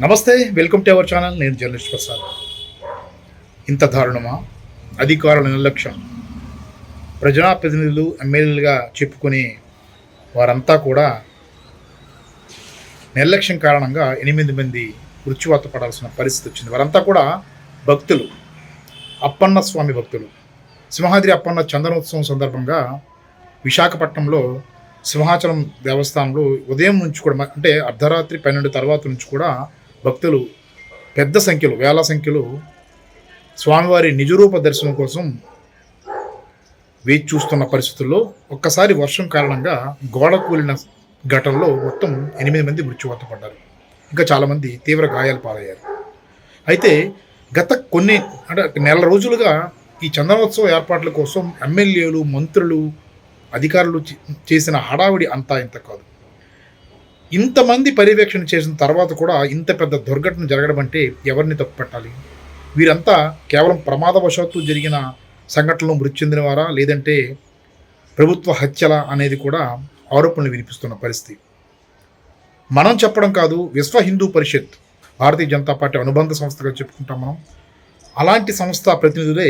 నమస్తే, welcome to our channel. నేను journalist Prasad. ఇంత దారుణమా? అధికారుల నిర్లక్ష్యం. ప్రజాప్రతినిధులు ఎమ్మెల్యేలుగా చెప్పుకునే వారంతా కూడా నిర్లక్ష్యం కారణంగా 8 మంది మృత్యువాత పడాల్సిన పరిస్థితి వచ్చింది. వారంతా కూడా భక్తులు, అప్పన్న స్వామి భక్తులు. సింహాద్రి అప్పన్న చందనోత్సవం సందర్భంగా విశాఖపట్నంలో సింహాచలం దేవస్థానంలో ఉదయం నుంచి కూడా, అంటే అర్ధరాత్రి 12 తర్వాత నుంచి కూడా భక్తులు పెద్ద సంఖ్యలో, వేల సంఖ్యలో స్వామివారి నిజరూప దర్శనం కోసం వేచి చూస్తున్న పరిస్థితుల్లో ఒక్కసారి వర్షం కారణంగా గోడ కూలిన ఘటనలో మొత్తం 8 మంది మృత్యువాత పడ్డారు. ఇంకా చాలామంది తీవ్ర గాయాలు పాలయ్యారు. అయితే గత కొన్ని నెల రోజులుగా ఈ చందనోత్సవ ఏర్పాట్ల కోసం ఎమ్మెల్యేలు, మంత్రులు, అధికారులు చేసిన హడావిడి అంతా ఇంత కాదు. ఇంతమంది పర్యవేక్షణ చేసిన తర్వాత కూడా ఇంత పెద్ద దుర్ఘటన జరగడం అంటే ఎవరిని తప్పుపట్టాలి? వీరంతా కేవలం ప్రమాదవశాత్తు జరిగిన సంఘటనలో మృతి చెందినవారా, లేదంటే ప్రభుత్వ హత్యల అనేది కూడా ఆరోపణలు వినిపిస్తున్న పరిస్థితి. మనం చెప్పడం కాదు, విశ్వ హిందూ పరిషత్, భారతీయ జనతా పార్టీ అనుబంధ సంస్థగా చెప్పుకుంటాం మనం. అలాంటి సంస్థ ప్రతినిధులే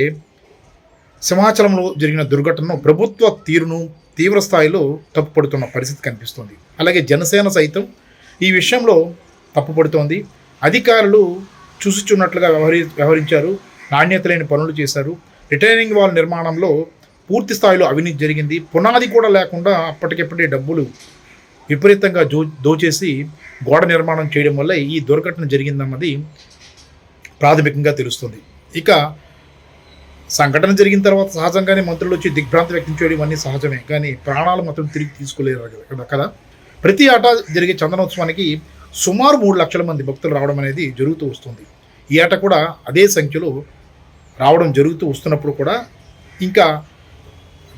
సింహాచలంలో జరిగిన దుర్ఘటనను, ప్రభుత్వ తీరును తీవ్ర స్థాయిలో తప్పుపడుతున్న పరిస్థితి కనిపిస్తుంది. అలాగే జనసేన సైతం ఈ విషయంలో తప్పుపడుతోంది. అధికారులు చూసుచున్నట్లుగా వ్యవహరించారు, నాణ్యత లేని పనులు చేశారు. రిటైనింగ్ వాల్ నిర్మాణంలో పూర్తి స్థాయిలో అవినీతి జరిగింది. పునాది కూడా లేకుండా అప్పటికెప్పటి డబ్బులు విపరీతంగా దోచేసి గోడ నిర్మాణం చేయడం వల్ల ఈ దుర్ఘటన జరిగిందన్నది ప్రాథమికంగా తెలుస్తుంది. ఇక సంఘటన జరిగిన తర్వాత సహజంగానే మంత్రులు వచ్చి దిగ్భ్రాంతి వ్యక్తం చేయడం అన్నీ సహజమే, కానీ ప్రాణాలు మాత్రం తిరిగి తీసుకోలేరు కదా. ప్రతి ఏటా జరిగే చందనోత్సవానికి సుమారు 3 లక్షల మంది భక్తులు రావడం అనేది జరుగుతూ వస్తుంది. ఈ ఏట కూడా అదే సంఖ్యలో రావడం జరుగుతూ వస్తున్నప్పుడు కూడా ఇంకా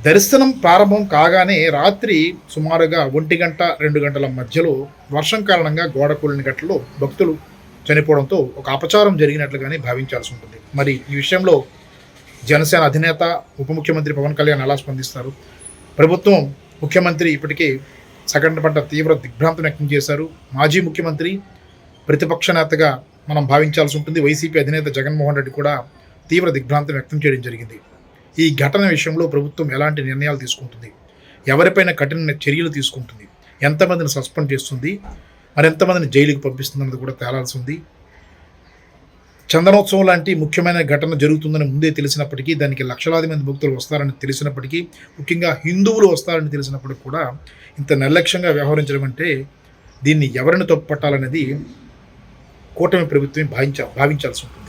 దర్శనం ప్రారంభం కాగానే రాత్రి సుమారుగా 1 గంట 2 గంటల మధ్యలో వర్షం కారణంగా గోడ కూలిన ఘటనలో భక్తులు చనిపోవడంతో ఒక అపచారం జరిగినట్లుగానే భావించాల్సి ఉంటుంది. మరి ఈ విషయంలో జనసేన అధినేత, ఉప ముఖ్యమంత్రి పవన్ కళ్యాణ్ ఎలా స్పందిస్తారు? ప్రభుత్వం, ముఖ్యమంత్రి ఇప్పటికే సంఘటన పట్ల తీవ్ర దిగ్భ్రాంతి వ్యక్తం చేశారు. మాజీ ముఖ్యమంత్రి, ప్రతిపక్ష నేతగా మనం భావించాల్సి ఉంటుంది. వైసీపీ అధినేత జగన్మోహన్ రెడ్డి కూడా తీవ్ర దిగ్భ్రాంతి వ్యక్తం చేయడం జరిగింది. ఈ ఘటన విషయంలో ప్రభుత్వం ఎలాంటి నిర్ణయాలు తీసుకుంటుంది, ఎవరిపైన కఠిన చర్యలు తీసుకుంటుంది, ఎంతమందిని సస్పెండ్ చేస్తుంది, మరెంతమందిని జైలుకి పంపిస్తుంది అన్నది కూడా తేలాల్సి ఉంది. చందనోత్సవం లాంటి ముఖ్యమైన ఘటన జరుగుతుందని ముందే తెలిసినప్పటికీ, దానికి లక్షలాది మంది భక్తులు వస్తారని తెలిసినప్పటికీ, ముఖ్యంగా హిందువులు వస్తారని తెలిసినప్పటికీ కూడా ఇంత నిర్లక్ష్యంగా వ్యవహరించడం అంటే దీన్ని ఎవరిని తప్పుపట్టాలనేది కూటమి ప్రభుత్వం భావించాల్సి ఉంటుంది.